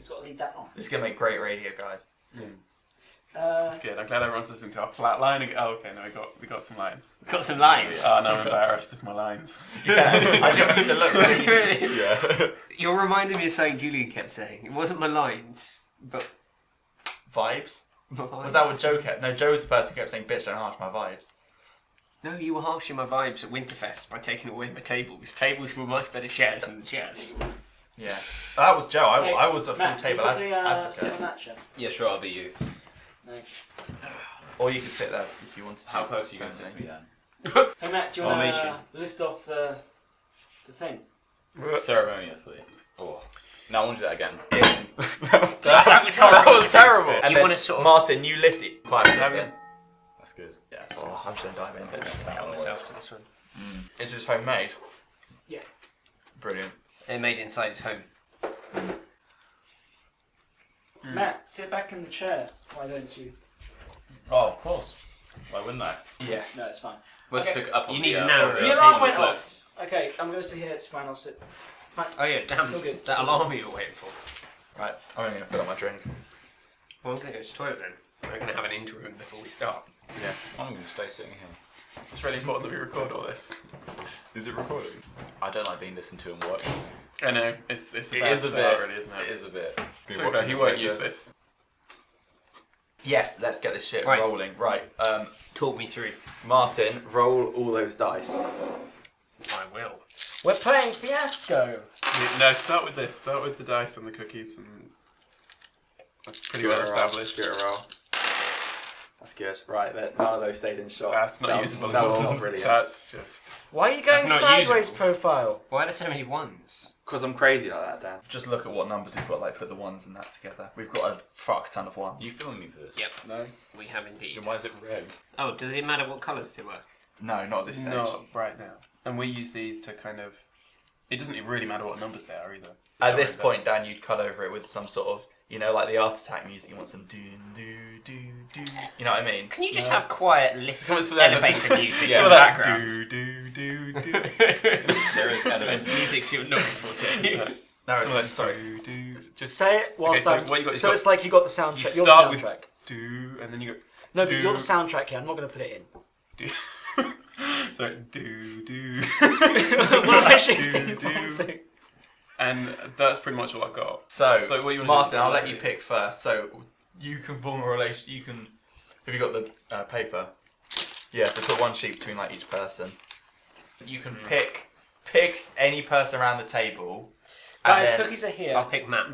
It's got to leave that on. This is going to make great radio, guys. That's good. I'm glad everyone's listening to our flat line. Oh, okay, no, we got some lines. Got some lines. Oh, no, I'm embarrassed of my lines. Yeah, I don't need to look Really? Yeah. You're reminding me of something Julian kept saying. It wasn't my lines, but Vibes? my vibes. Was that what Joe kept? No, Joe was the person who kept saying, bitch, don't harsh my vibes. No, you were harshing my vibes at Winterfest by taking away my tables. Tables were much better chairs than the chairs. Yeah. That was Joe. I was a full Matt, table can you quickly, advocate. sit on that chair? Yeah, sure, I'll be you. Thanks. Or you could sit there if you wanted to. How close are you going to sit to me then? Hey Matt, do you want Formation. to lift off the thing? Ceremoniously. Oh. No, I want to do that again. That was horrible. That was terrible. You And then, wanna sort of- Martin, you lift it 5 minutes Have you? in. That's good. Yeah. Oh, I'm just going to dive in. I got myself to this one. It's just homemade. Yeah. Brilliant. They're made inside his home. Matt, sit back in the chair. Why don't you? Oh, of course. Why wouldn't I? Yes. No, it's fine. Let's Okay. pick it up on You the, need to narrow The Yeah, alarm table went flip. off. Okay, I'm going to sit here. It's fine. I'll sit. Fine. Oh yeah, damn. It's all good. That alarm you were waiting for. Right, I'm only going to fill up my drink. Well, I'm going to go to the toilet then. We're going to have an interim before we start. Yeah. I'm going to stay sitting here. It's really important that we record all this. Is it recording? I don't like being listened to and watched. I know, it's a It bad is a start, bit. really, isn't it? It is a bit. To be fair, he won't use this. Yes, let's get this shit Right. rolling. Right, Talk me through. Martin, roll all those dice. I will. We're playing Fiasco. No, start with this. Start with the dice and the cookies, and that's pretty well established. Give it a roll. That's good. Right, none of those stayed in shot. That's not That usable was, at that was all. not brilliant. That's just... Why are you going That's not sideways usable. profile? Why are there so many ones? Because I'm crazy like that, Dan. Just look at what numbers we've got, like put the ones and that together. We've got a fuck ton of ones. You filming me for this? Yep, No. we have indeed. Then why is it red? Oh, does it matter what colours they were? No, not at this stage. Not right now. And we use these to kind of... It doesn't really matter what numbers they are either. At this point, Dan, you'd cut over it with some sort of, you know, like the Art Attack music. You want some do do do do. You know what I mean? Can you just have quiet lift Come on, so then elevator let's- music Yeah, in the that background? do do do do. There is elevator. Music's your number forte. No, Some of it's, that sorry. do do. Just Say it whilst so I'm. what you got- so you it's like you got the soundtrack. you You're start the with- soundtrack. do, and then you go No, but do. you're the soundtrack here. I'm not going to put it in. do. So do do. What am I shifting Do, do. to? And that's pretty much all I've got. So, So what you wanna Martin, do I'll is- let you pick first. So, you can form a relation. You can. Have you got the paper? Yeah. So put one sheet between like each person. You can pick any person around the table. and Guys, then- cookies are here. I'll pick Matt.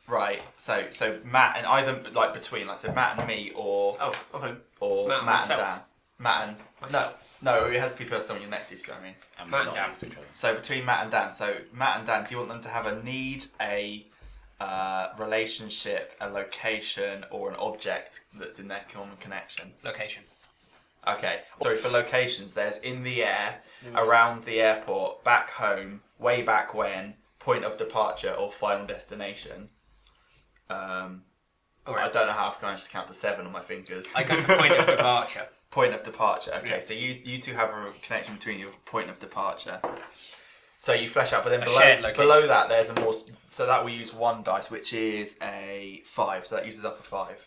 Right. So Matt and either like between, like so Matt and me, or Oh, okay. or Matt and Matt and myself. Dan. Matt and Myself. no, it has to be person you're next to. You see what I mean? And Matt we're not and Dan. next to each other. So between Matt and Dan. So Matt and Dan, do you want them to have a need, a relationship, a location, or an object that's in their common connection? Location. Okay. Sorry, for locations, there's in the air, around the airport, back home, way back when, point of departure, or final destination. I Alright. don't know how I've managed to count to 7 on my fingers. I go for point of departure. Point of departure. Okay, Yeah. so you two have a connection between your point of departure. So you flesh out, but then A shared location. below that there's a more. So that we use one dice, which is a 5. So that uses up a 5.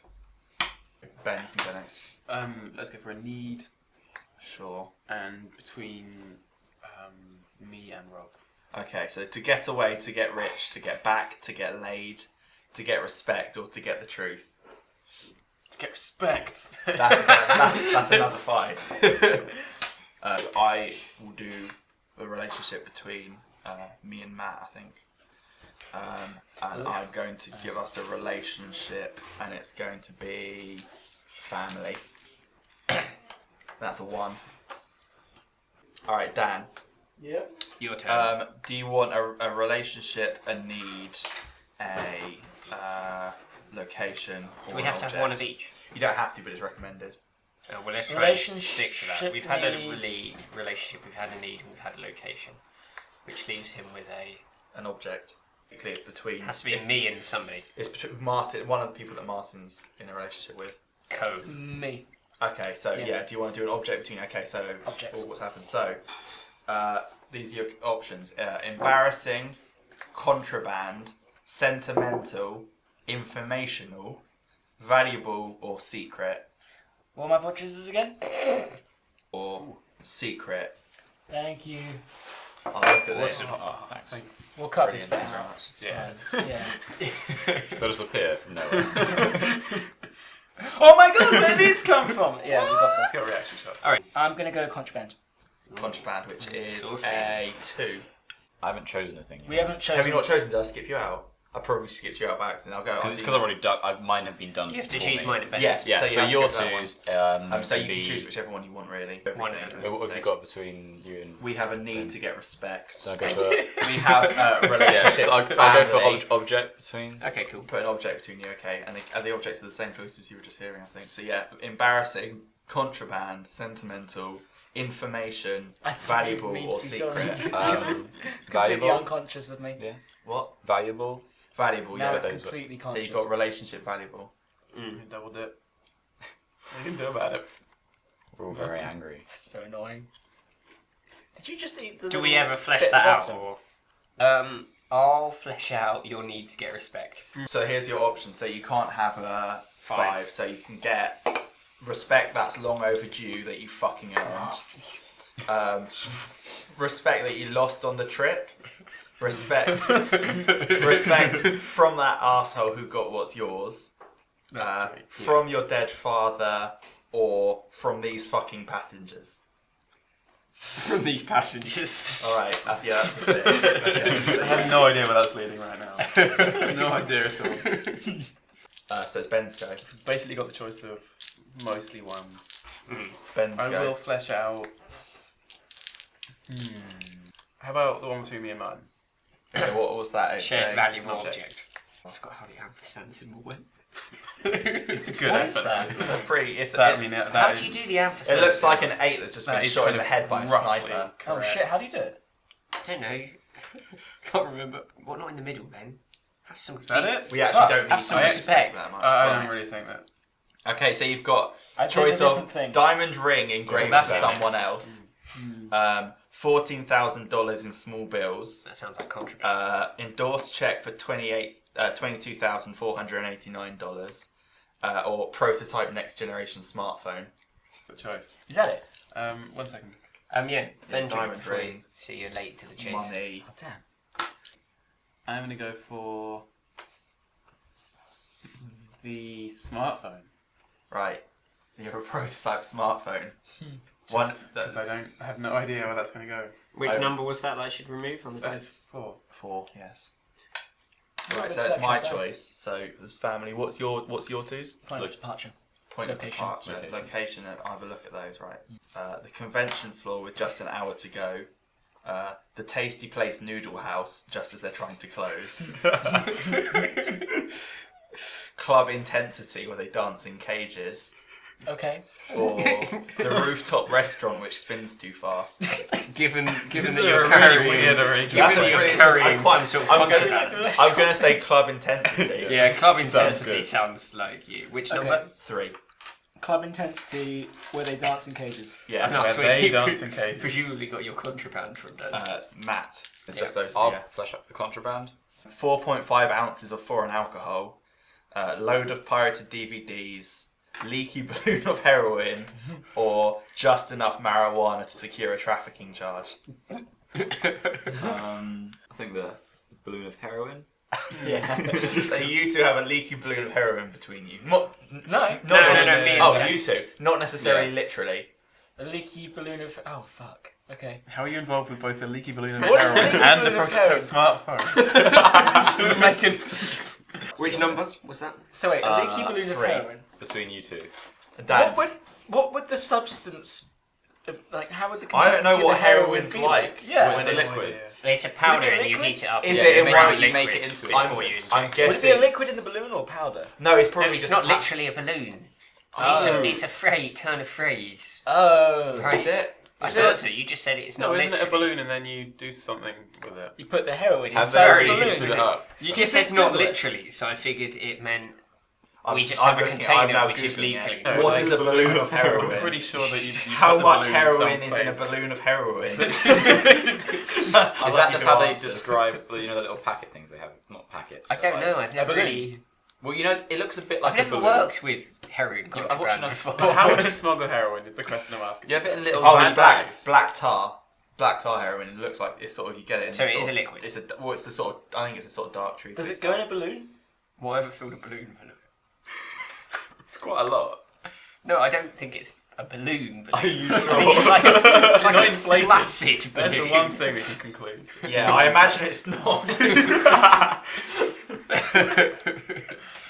Ben, you can go next. Let's go for a need, Sure. and between me and Rob. Okay, so to get away, to get rich, to get back, to get laid, to get respect, or to get the truth. To get respect. That's another 5. I will do a relationship between me and Matt, I think. And I'm going to give us a relationship, and it's going to be family. That's a 1. Alright, Dan. Yep. Your turn. Do you want a relationship, a need, a location, or Do we an have to have object? one of each? You don't have to, but it's recommended. Well, let's try and stick Relationship to that. We've had a needs. relationship, we've had a need, and we've had a location, which leaves him with a. An object. Basically, it's between. Has to be it's, me and somebody. It's between Martin, one of the people that Martin's in a relationship with. Me. Okay, so Yeah. yeah, do you want to do an object between? Okay, so Objects. what's happened? So these are your options: embarrassing, contraband, sentimental, informational, valuable, or secret. What are my choices again? Or secret. Thank you. Oh, look at this. Oh, thanks. Thanks. We'll cut Brilliant, this bit thanks very out. much. Yeah. Yeah. They'll just appear from nowhere. Oh my god, where did these come from? Yeah, we got Let's that. get a reaction shot. Alright. I'm gonna go contraband. Contraband, which is Saucy. a 2. I haven't chosen a thing yet. We haven't chosen. Have you not chosen? Did I skip you out? I probably skipped you out by accident. I'll go. Because it's because I've already done. Mine have been done. You have to before choose me. mine at best. Yes. Yeah. So you So have to your go for that one. twos. So you can can be- choose whichever one you want, really. One of Everything. them. What have you got between you and? We have a need to get respect. So I go for. We have a Yeah. relationship. So I'll go for family. object between. Okay, cool. Put an object between you, okay? And the objects are the same choices you were just hearing, I think. So yeah, embarrassing, contraband, sentimental, information, I thought valuable, you mean or to be filming. secret. It's completely Valuable. unconscious of me. Yeah. What? Valuable. Valuable, Now yeah. it's those were- completely So conscious. you've got relationship valuable. You double dip. What are you gonna do about it? We're all very angry. So annoying. Did you just eat the? Do we little ever flesh bit that at out? the bottom? Or, I'll flesh out your need to get respect. So here's your options. So you can't have a 5, so you can get respect that's long overdue that you fucking earned. Respect that you lost on the trip. Respect from that asshole who got what's yours. That's three. From your dead father, or from these fucking passengers. From these passengers. Alright, that's the 6. Okay, so, I have no idea where that's leading right now. No idea at all. so it's Ben's go. Basically got the choice of mostly ones. Ben's I go. will flesh out. How about the one between me and mine? Okay, what was that? It's Shared a- valuable object. object. I forgot how the ampersand symbol went. It's a good What effort. is that? isn't It's it? a pretty. It's That, a, I mean, that How is, do you do the ampersand? it looks like an 8 that's just that been is shot in kind the of head by a roughly sniper. Oh correct. shit! How do you do it? I don't know. Can't remember. What, not in the middle, Ben? Have some. Is that it? We actually don't have need some to respect. that much. I Right. don't really think that. Okay, so you've got I did choice a different of thing. diamond ring engraved that's for it. someone else, $14,000 in small bills, That sounds like contraband. endorsed check for $22,489, or prototype next generation smartphone. Good choice. Is that it? 1 second. Yeah. Ben, diamond before ring. you see you're late to the chase. Money. Oh damn. I'm gonna go for the smartphone. Right. You have a prototype smartphone. Because I have no idea where that's gonna go. Which Oh. number was that I should remove on the That dice? is 4. 4, yes. Well, Right, good so it's my selection, guys. choice. So this family. What's your twos? Point of departure. Point Location. of departure, location. I'll have a look at those. Right. The convention floor with just an hour to go. The Tasty Place Noodle House, just as they're trying to close. Club Intensity, where they dance in cages. Okay. Or the rooftop restaurant, which spins too fast. Given These that are you're really carrying, weird arrangements. given That's that a you're pretty- carrying I'm quite- some sort of I'm gonna- contraband. I'm going to say Club Intensity. Yeah, club Sounds intensity good. sounds like you. Which Okay. number? 3. Club intensity where they dance in cages. Yeah. No, Where so they you dance in cages. Presumably got your contraband from that. Matt. It's Yeah. just those two. I'll Yeah. flesh up the contraband. 4.5 ounces of foreign alcohol, load of pirated DVDs, leaky balloon of heroin, or just enough marijuana to secure a trafficking charge. I think the balloon of heroin. Yeah. So you two have a leaky balloon of heroin between you. No, not No, necessarily. me and Oh, Ben. you two. Not necessarily literally. A leaky balloon of. Oh fuck. Okay. How are you involved with both the leaky balloon of What is a heroin leaky and the balloon of prototype smartphone? This isn't making sense. Which number was that? So wait, a leaky balloon of 3. heroin. Between you two. Dan, What would the substance? Like how would the? I don't know consistency of what the heroin heroin's be like. Yeah. When it's liquid. It's a powder Would it be and you liquid? heat it up. Is Yeah, it in make one- it you make liquid it into it? before you I'm inject it. Would it be a guessing. liquid in the balloon or powder? No, it's No, probably it's just not a- literally a balloon. Oh. It's a phrase, turn of phrase. Oh. Right. Is it? I Is thought it? so. You just said it's No, not isn't it a literally. balloon and then you do something with it? You put the heroin Have inside very the balloon. heated it up. You just said Let's not Google it. literally, so I figured it meant. We just have a I'm container now which is Googling leaking. it. No, What like- is a balloon of I'm heroin? pretty sure that you How put the much balloon heroin is in a someplace. balloon of heroin? Is that just how they describe the little packet things they have? Not packets. I but don't like- know. I've never balloon. really. Well, it looks a bit I've like a never balloon. worked with heroin I'm watching contraband a- before. Well, how would you smuggle heroin? Is the question I'm asking. You have it in little Oh, it's red bags. black tar heroin. It looks like it's sort of you get it. In So the it sort is a of- liquid? It's a sort of. I think it's a sort of dark tree. Does it go in a balloon? Whatever filled a balloon full of it. It's quite a lot. No, I don't think it's a balloon. Are you I think it's like it's like not a inflated. flaccid balloon. That's the one thing we can conclude. Yeah, I imagine it's not.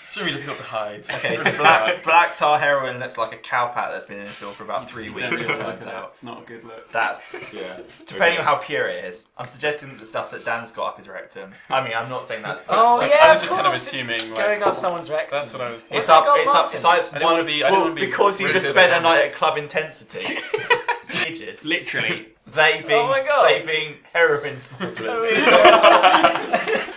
It's really difficult to hide. Okay, so black tar heroin looks like a cow pat that's been in the field for about 3 weeks. It turns out. It's not a good look. That's Yeah. depending on how pure it is. I'm suggesting that the stuff that Dan's got up his rectum. I mean, I'm not saying that's. Oh like, yeah, I of was just kind of course, it's assuming, like- going up someone's rectum. That's what I was. It's Why up. have they It's got up. It's like I didn't one wanna of be- I didn't wanna be because you rude just to spent the a night comments. at Club Intensity. Ages. Literally. They being Oh my God. they being heroin smugglers.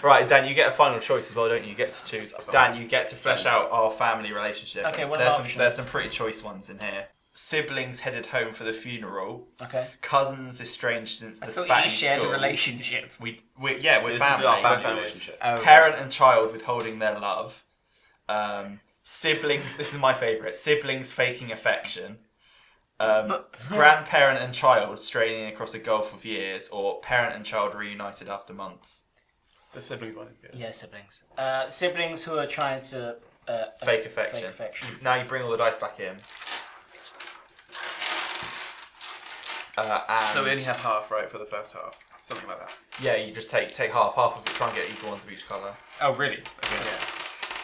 Right, Dan, you get a final choice as well, don't you? You get to choose. Dan, you get to flesh out our family relationship. Okay, what are there's the some options? there's some pretty choice ones in here. Siblings headed home for the funeral. Okay. Cousins estranged since I the thought spat you in shared a school. relationship. We're This family. is our family relationship. Oh, Parent and child withholding their love. Siblings. This is my favourite. Siblings faking affection. Grandparent and child straining across a gulf of years, or parent and child reunited after months. The siblings one is good. Yeah, siblings. Siblings who are trying to Fake affection. Fake affection. Now you bring all the dice back in. And So we only have half, right, for the first half, something like that. yeah, you just take half of it. Try and get equal ones of each colour. Oh, really? Okay. Yeah.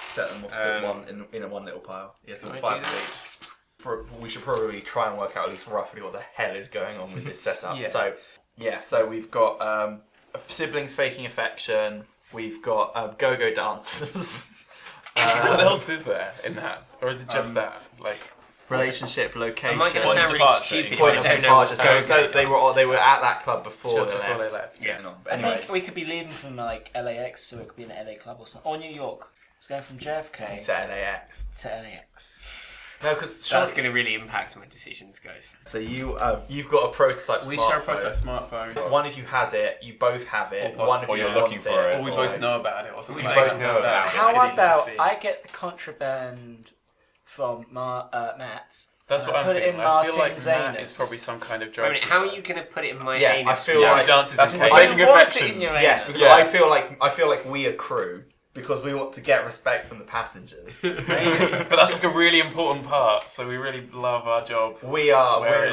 Set them off to one in a one little pile. Yeah, so Can I 5 do of each. We should probably try and work out at least roughly what the hell is going on with this setup. Yeah. So we've got siblings faking affection. We've got go-go dancers. What else is there in that, or is it just that? Like, Relationship, location. Am I going to Point of sound really departure. stupid if Point I of don't know departure. what So they were at that club before just they before left. they left. Yeah. Getting on. But I anyway, think we could be leaving from like LAX, so it could be an LA club or something, or New York. It's going from JFK to LAX. to LAX. No, because That's going to really impact my decisions, guys. so you've got a prototype We smartphone. share a prototype smartphone, One of you has it. You both have it. Or One of or you you're looking wants for it. or we both know about it, or something. We like both that. know about it. It How could even about just be- I get the contraband from Matt? That's what I'm put it thinking. in I feel like Martin's Matt anus. is probably some kind of Wait a drug. minute, how are dealer. you going to put it in my Yeah, anus? I feel Yeah, like he dances that's in what his I face. think want it affection. in your yes, anus. because Yeah. I feel like we accrue because we want to get respect from the passengers. But that's like a really important part. So we really love our job. We're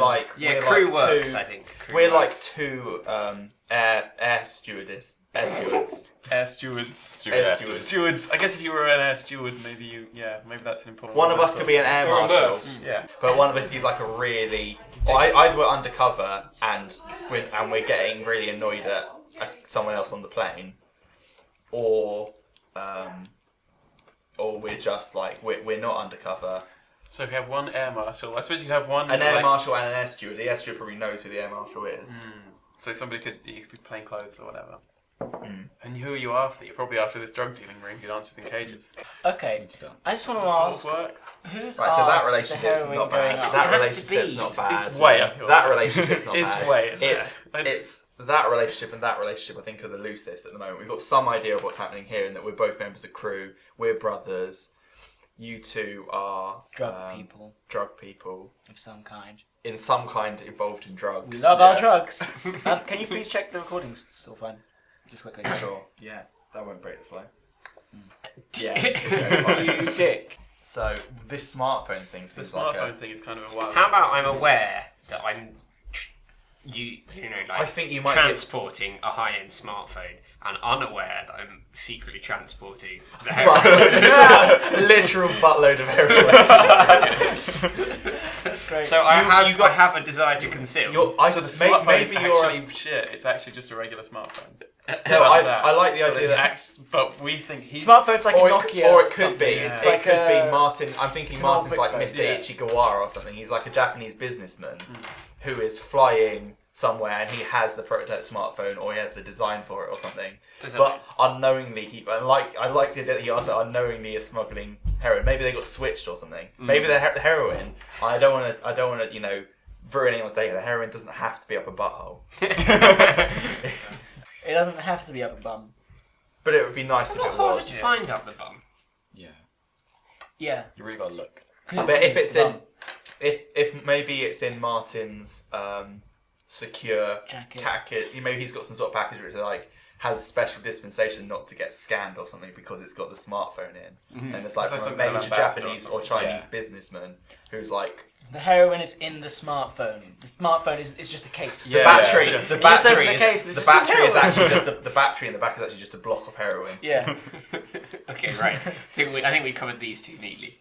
like Yeah, we're crew like works, two, I think. Crew We're like works. two air stewards. Air stewards. Stewards. I guess if you were an air steward, maybe that's an important One of us also. could be an air Or a marshal, nurse. Yeah. but one of us is like a really. Either we're undercover and we're getting really annoyed at someone else on the plane, or we're just like we're not undercover. So if you have one air marshal, I suppose you'd have one. An air like- marshal and an air steward. The air steward probably knows who the air marshal is. So you could be plain clothes or whatever. Mm. And who are you after? You're probably after this drug dealing ring who dances in cages. Okay, I just want to That ask, sort of works. who's Right, so that asked relationship's the heroin not going bad. up? Does it That have to relationship's be? not bad. It's way up yours. That relationship's not It's bad. way up It's there. it's that relationship and that relationship I think are the loosest at the moment. We've got some idea of what's happening here and that we're both members of crew. We're brothers. You two are Drug people Drug people of some kind. in some kind involved in drugs. We love Yeah. our drugs. Can you please check the recording's still fine? Just quickly. Sure. Yeah, that won't break the flow. Yeah. it's very fine. You dick. So this smartphone thing The seems like smartphone thing is kind of a wild. How about I'm aware that I'm, I think you might transporting a high-end smartphone, and unaware that I'm secretly transporting the heroin. literal buttload of heroin. That's great. So I have a desire to conceal. So the smartphone maybe is you're. actually shit. It's actually just a regular smartphone. No, I like the idea that. But we think he's. Smartphone's like a Or Nokia. it could something. be. Yeah. It's It like could a, be Martin. I'm thinking it's an old Martin's like brick Mr. phone. Yeah. Ichigawara or something. He's like a Japanese businessman who is flying somewhere and he has the prototype smartphone or he has the design for it or something. Does it But unknowingly, I like the idea that he also unknowingly is smuggling heroin. Maybe they got switched or something. Maybe the heroin. I don't want to, ruin anyone's day. The heroin doesn't have to be up a butthole. It doesn't have to be up a bum. But it would be nice It's if not it harder was. to find up the bum. Yeah. Yeah. You really gotta look. But if it's in, if maybe it's in Martin's secure Jacket. maybe he's got some sort of package which like has special dispensation not to get scanned or something because it's got the smartphone in, and it's like It's like from a some kind of major ambassador Japanese or or Chinese Yeah. businessman who's like The heroin is in the smartphone. The smartphone is just a case. the battery. yeah. The You just open battery the is case and it's the just battery is heroin. actually just the battery in the back is actually just a block of heroin. Yeah. Okay, right. I think we covered these two neatly.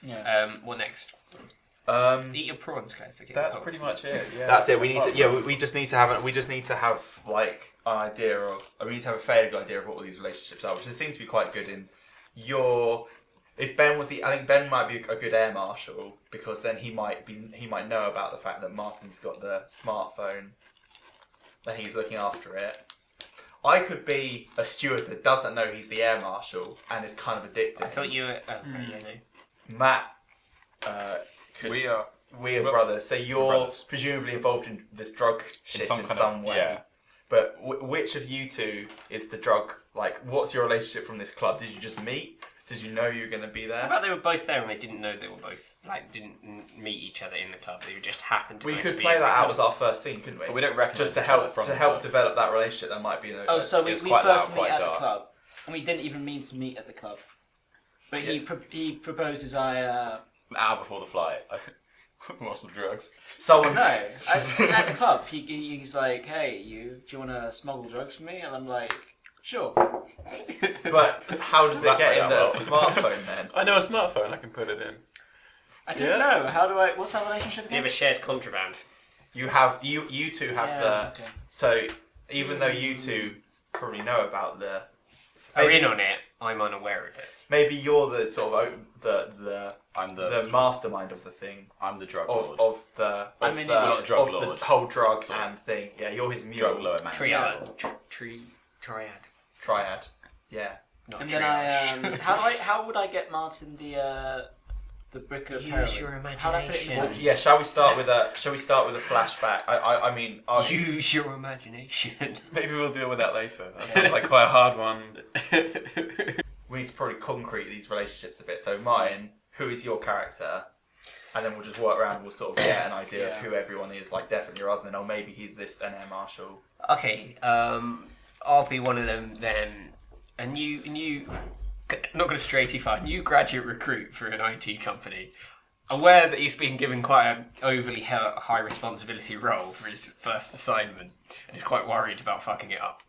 Yeah. What next? Eat your prawns, guys. Okay. That's cool. pretty much it. Yeah. That's it. We need to. Yeah, we just need to have like an idea of. We need to have a fairly good idea of what all these relationships are, which they seem to be quite good in. If Ben was I think Ben might be a good air marshal because then he might know about the fact that Martin's got the smartphone, that he's looking after it. I could be a steward that doesn't know he's the air marshal and is kind of addicted. I thought you were. Yeah, no. Matt. We are. We're Well, brothers, so you're brothers. presumably involved in this drug shit in some way. Yeah. But which of you two is the drug? Like, what's your relationship from this club? Did you just meet? Did you know you were going to be How there? about they were both there and they didn't know they were both didn't meet each other in the club. They just happened to. We both could be play in the that out club. as our first scene, couldn't we? But we don't recognise Just to each other help from to the help club. develop that relationship. That might be no. Oh, so we was quite first loud, meet quite at the dark. club, and we didn't even mean to meet at the club. But he proposes I. An hour before the flight. Want some drugs? someone's. No, at the club. He's like, "Hey, do you want to smuggle drugs from me?" And I'm like, "Sure." But how does it That get way in the well. smartphone then? I know a smartphone. I can put it in. I don't know. How do I? What's our relationship? They have a again? shared contraband. You two have Yeah, the. okay. So even though you two probably know about the. Are in on it. I'm unaware of it. Maybe you're the sort of the I'm the mastermind of the thing. I'm the drug Of lord. of the I'm of an the, idiot. Not drug of lord. the whole drug Sorry. and thing. Yeah, you're his mule. Drug lord man. Triad. Triad. Yeah. Not And triage. then how would I get Martin the brick of heroin? Use your How would I put it in the imagination. Well, yeah. Shall we start with a flashback? I mean, Use your imagination. Maybe we'll deal with that later. That sounds like quite a hard one. we need to probably concrete these relationships a bit. So Martin, who is your character? And then we'll just work around and we'll sort of get an idea of who everyone is. Like definitely rather than maybe he's an air marshal. Okay, I'll be one of them then. A new, not going to stray too far, new graduate recruit for an IT company. Aware that he's been given quite an overly high responsibility role for his first assignment, and is quite worried about fucking it up.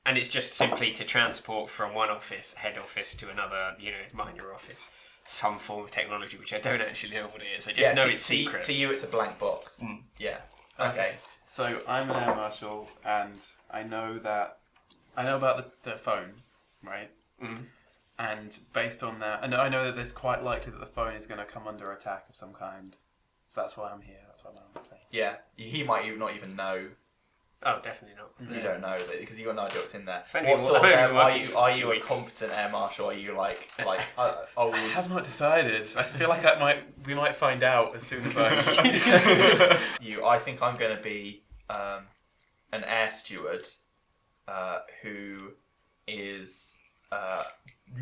And it's just simply to transport from one head office to another, minor office, some form of technology, which I don't actually know what it is. I just know it's secret. To you, it's a blank box. Yeah. Okay. So I'm an air marshal, and I know about the phone, right? And based on that, and I know that it's quite likely that the phone is going to come under attack of some kind. So that's why I'm here. That's why I'm playing. Yeah. He might not even know. Oh, definitely not. You don't know because you got no idea what's in there. If only What we- sort of if only air, we are worked you? for Are 2 you a weeks. competent air marshal? Are you like old? I have not decided. I feel like we might find out as soon as I. I think I'm going to be an air steward who is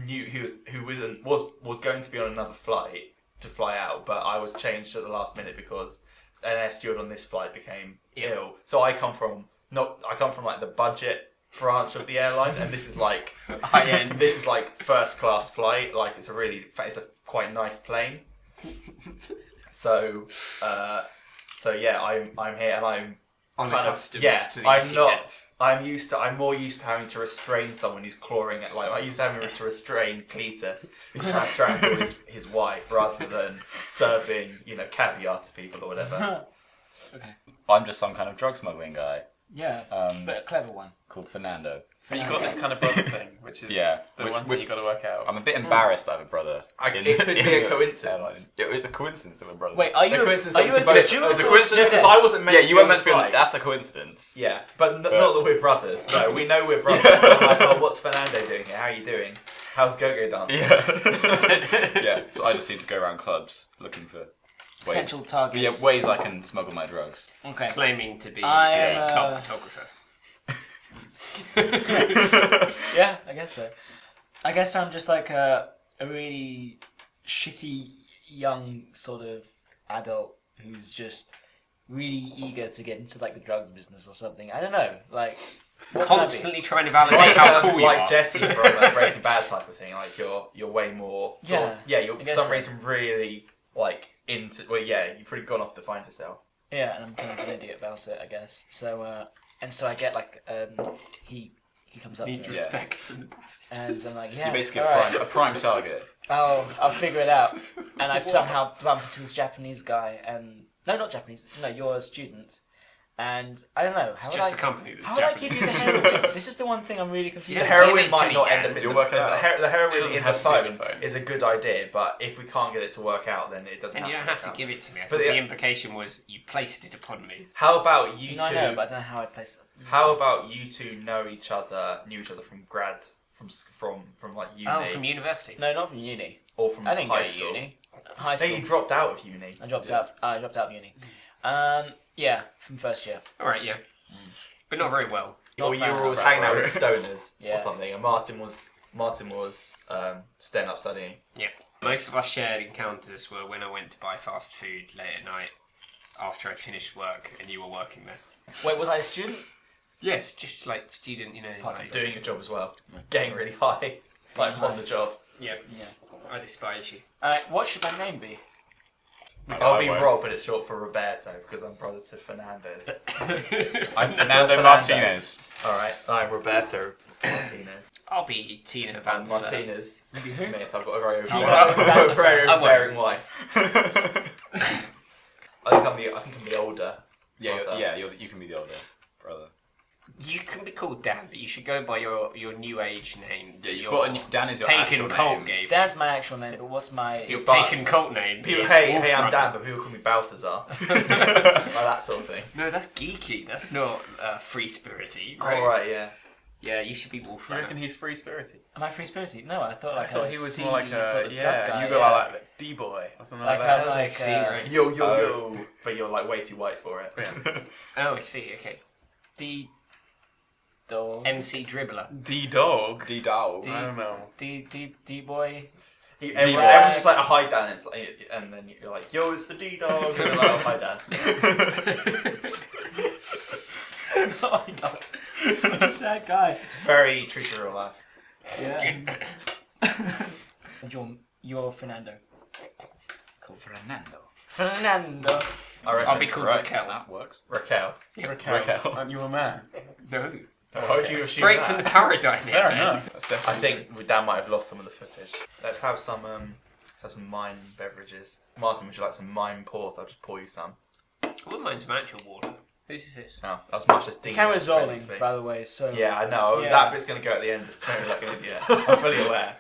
who was going to be on another flight to fly out, but I was changed at the last minute because an air steward on this flight became ill. So I come from like the budget branch of the airline, and this is like High end. This is like first class flight. Like it's a quite nice plane. So yeah, I'm here and I'm Unaccustomed to the I'm etiquette. not. I'm more used to having to restrain someone who's clawing at. Like I used to having to restrain Cletus, who's trying to strangle his wife, rather than serving caviar to people or whatever. Okay. I'm just some kind of drug smuggling guy Yeah. But a clever one. called Fernando. But you got this kind of brother thing, which is the which- one thing you got to work out. I'm a bit embarrassed I have a brother. It could be a coincidence. Yeah, it's a coincidence of a brother. Wait, are you a steward? steward? It's a coincidence because I wasn't meant Yeah, to you be weren't on meant to be the on. flight. That's a coincidence. Yeah, but not that we're brothers. No, we know we're brothers. So I'm like, oh, what's Fernando doing here? How are you doing? How's go-go dance? Yeah. Yeah. So I just seem to go around clubs looking for ways. Potential targets. Yeah, ways I can smuggle my drugs. Okay. Claiming to be I a am, club photographer. Yeah, I guess so. I guess I'm just like a really shitty young sort of adult who's just really eager to get into like the drugs business or something. I don't know. Like what can I be? Constantly trying to validate how cool you like are. Jesse from Breaking Bad type of thing. Like you're way more. Sort of, you're I for guess some so. reason really like into. Well, yeah, you've pretty gone off to find yourself. Yeah, and I'm kind of an idiot about it, I guess. So and so I get like he comes up Need to me respect from the best. and I'm like, yeah, You're basically alright. a prime target. I'll figure it out. And I've somehow bumped into this Japanese guy, and no, not Japanese. No, you're a student, and I don't know. How It's would just I? the company that's How would I Japanese. give you the heroin? This is the one thing I'm really confused. The Yeah, about. give heroin it to might me, not Dan. end up in You'll work it out. the It heroin doesn't in the have to be in phone the phone. is a good idea, but if we can't get it to work out, then it doesn't. And you don't to have work to out. give it to me. I But said the- the implication was you placed it upon me. How about you No, I two? know, but I don't know how I place it. How about you two knew each other from grad, from like uni, Oh, from university. No, not from uni. or from I didn't high go to school? uni. High No, school. you dropped out of uni. I dropped out. I dropped out of uni. Yeah, from first year. All right, yeah, but not very well. Or you were fast. always hanging out with the stoners Yeah. or something, and Martin was staying up studying. Yeah, most of our shared encounters were when I went to buy fast food late at night after I'd finished work and you were working there. Wait, was I a student? Yes, just like student, Part-time. like, Doing a job as well, getting really high, like on the job. yeah, Yeah. I despise you. What should my name be? I'll be won't. Rob, but it's short for Roberto because I'm brother to Fernandez. I'm Fernando Martinez. All right, I'm Roberto Martinez. I'll be Tina Van And Fleur. Martinez Smith. I've got a very Van- very I won't. overbearing wife. I think I'm the older. Yeah, brother. you can be the older brother. You can be called Dan, but you should go by your new age name. Yeah, you've your got Dan is your pagan actual cult name. gave. That's my actual name, but what's my... Your Pagan cult name. People, is hey, I'm Wolfrun. Dan, but people call me Balthazar. Like that sort of thing. No, that's geeky. That's not free spirity. All right, yeah. Yeah, you should be You Wolfrun. reckon he's free spirited? Am I free spirited? No, I thought like I thought a he was seedy more like a sort of drug guy. You go like D boy or something like, Like that. I'm like see, right? Yo, yo. But you're like way too white for it. Yeah. Oh, I see. Okay. D... Dog. MC Dribbler. D dog. D-Dow. I don't know. D boy. Everyone's just like a hi Dan, it's like, and then you're like, yo, it's the D dog, and you're like, oh, hi Dan. Oh my god. Such a sad guy. It's very true to real life. Yeah. You're Fernando. Fernando. Fernando. I reckon. I'll be called Right, Raquel. that works. Raquel. Raquel. Aren't you a man? No. Why would you assume Break that? from the paradigm here. Fair Ben. enough. That's I definitely. think Dan might have lost some of the footage. Let's have some mime beverages. Martin, would you like some mime port? I'll just pour you some. I wouldn't mind some actual water. Whose is this? Oh, that was much as Dean. Camera's was ready rolling, to be. by the way, so... Yeah, I know. Yeah. That bit's going to go at the end just turning like an idiot. I'm fully aware.